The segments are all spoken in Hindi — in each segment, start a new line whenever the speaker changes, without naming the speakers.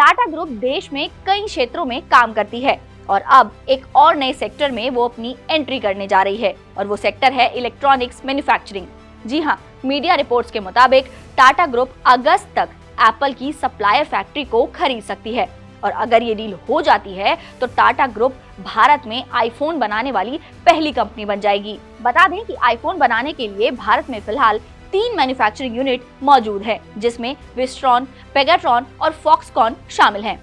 टाटा ग्रुप देश में कई क्षेत्रों में काम करती है और अब एक और नए सेक्टर में वो अपनी एंट्री करने जा रही है और वो सेक्टर है इलेक्ट्रॉनिक्स मैन्युफैक्चरिंग। जी हाँ, मीडिया रिपोर्ट्स के मुताबिक टाटा ग्रुप अगस्त तक एप्पल की सप्लायर फैक्ट्री को खरीद सकती है और अगर ये डील हो जाती है तो टाटा ग्रुप भारत में आईफोन बनाने वाली पहली कंपनी बन जाएगी। बता दें कि आईफोन बनाने के लिए भारत में फिलहाल 3 मैन्युफैक्चरिंग यूनिट मौजूद है, जिसमें विस्ट्रॉन, पेगाट्रॉन और फॉक्सकॉन शामिल हैं।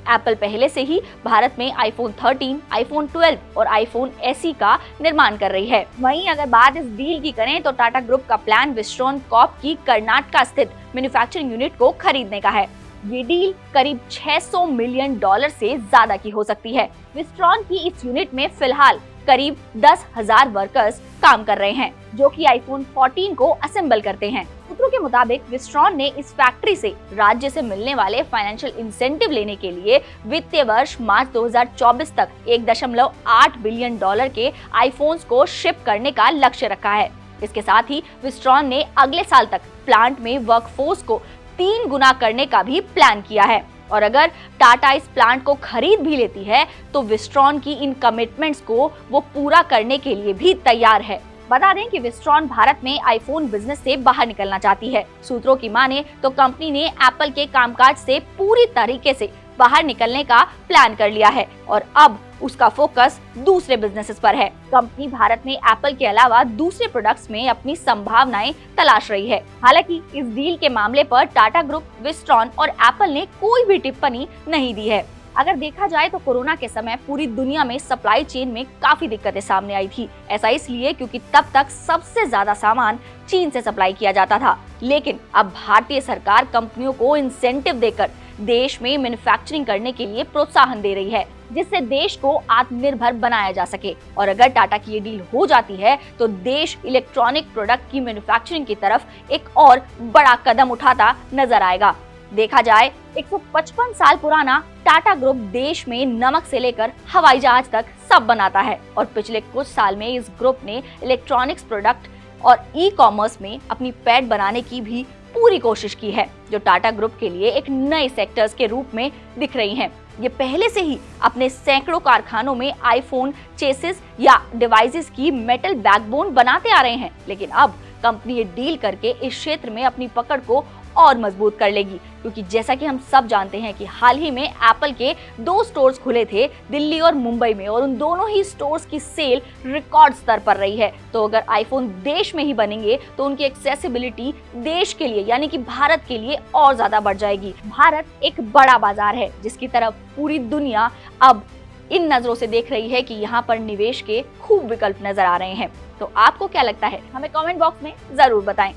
एप्पल पहले से ही भारत में आईफोन 13, आईफोन 12 और आईफोन SE का निर्माण कर रही है। वहीं अगर बात इस डील की करें तो टाटा ग्रुप का प्लान विस्ट्रॉन कॉर्प की कर्नाटक स्थित मैन्युफैक्चरिंग यूनिट को खरीदने का है। ये डील करीब $600 मिलियन से ज्यादा की हो सकती है। विस्ट्रॉन की इस यूनिट में फिलहाल करीब 10,000 वर्कर्स काम कर रहे हैं, जो कि आईफोन 14 को असेंबल करते हैं। सूत्रों के मुताबिक विस्ट्रॉन ने इस फैक्ट्री से राज्य से मिलने वाले फाइनेंशियल इंसेंटिव लेने के लिए वित्तीय वर्ष मार्च 2024 तक $1.8 बिलियन के आईफोन्स को शिप करने का लक्ष्य रखा है। इसके साथ ही विस्ट्रॉन ने अगले साल तक प्लांट में वर्कफोर्स को 3 गुना करने का भी प्लान किया है और अगर टाटा इस प्लांट को खरीद भी लेती है तो विस्ट्रॉन की इन कमिटमेंट्स को वो पूरा करने के लिए भी तैयार है। बता दें कि विस्ट्रॉन भारत में आईफोन बिजनेस से बाहर निकलना चाहती है। सूत्रों की माने तो कंपनी ने एप्पल के कामकाज से पूरी तरीके से बाहर निकलने का प्लान कर लिया है और अब उसका फोकस दूसरे बिजनेसेस पर है। कंपनी भारत में एप्पल के अलावा दूसरे प्रोडक्ट्स में अपनी संभावनाएं तलाश रही है। हालांकि इस डील के मामले पर टाटा ग्रुप, विस्ट्रॉन और एप्पल ने कोई भी टिप्पणी नहीं दी है। अगर देखा जाए तो कोरोना के समय पूरी दुनिया में सप्लाई चेन में काफी दिक्कतें सामने आई थी। ऐसा इसलिए क्योंकि तब तक सबसे ज्यादा सामान चीन से सप्लाई किया जाता था, लेकिन अब भारतीय सरकार कंपनियों को इंसेंटिव देकर देश में मैन्युफैक्चरिंग करने के लिए प्रोत्साहन दे रही है, जिससे देश को आत्मनिर्भर बनाया जा सके। और अगर टाटा की ये डील हो जाती है तो देश इलेक्ट्रॉनिक प्रोडक्ट की मैन्युफैक्चरिंग की तरफ एक और बड़ा कदम उठाता नजर आएगा। देखा जाए 155 साल पुराना टाटा ग्रुप देश में नमक से लेकर हवाई जहाज तक सब बनाता है और पिछले कुछ साल में इस ग्रुप ने इलेक्ट्रॉनिक्स प्रोडक्ट और ई-कॉमर्स में अपनी पैठ बनाने की भी पूरी कोशिश की है, जो टाटा ग्रुप के लिए एक नए सेक्टर्स के रूप में दिख रही हैं। ये पहले से ही अपने सैकड़ों कारखानों में आईफोन चेसिस या डिवाइसेस की मेटल बैकबोन बनाते आ रहे हैं, लेकिन अब कंपनी ये डील करके इस क्षेत्र में अपनी पकड़ को और मजबूत कर लेगी, क्योंकि जैसा कि हम सब जानते हैं कि हाल ही में एप्पल के 2 स्टोर्स खुले थे दिल्ली और मुंबई में और उन दोनों ही स्टोर्स की सेल रिकॉर्ड स्तर पर रही है। तो अगर आईफोन देश में ही बनेंगे तो उनकी एक्सेसिबिलिटी देश के लिए यानी कि भारत के लिए और ज्यादा बढ़ जाएगी। भारत एक बड़ा बाजार है जिसकी तरफ पूरी दुनिया अब इन नजरों से देख रही है कि यहाँ पर निवेश के खूब विकल्प नजर आ रहे हैं। तो आपको क्या लगता है, हमें कमेंट बॉक्स में जरूर बताएं।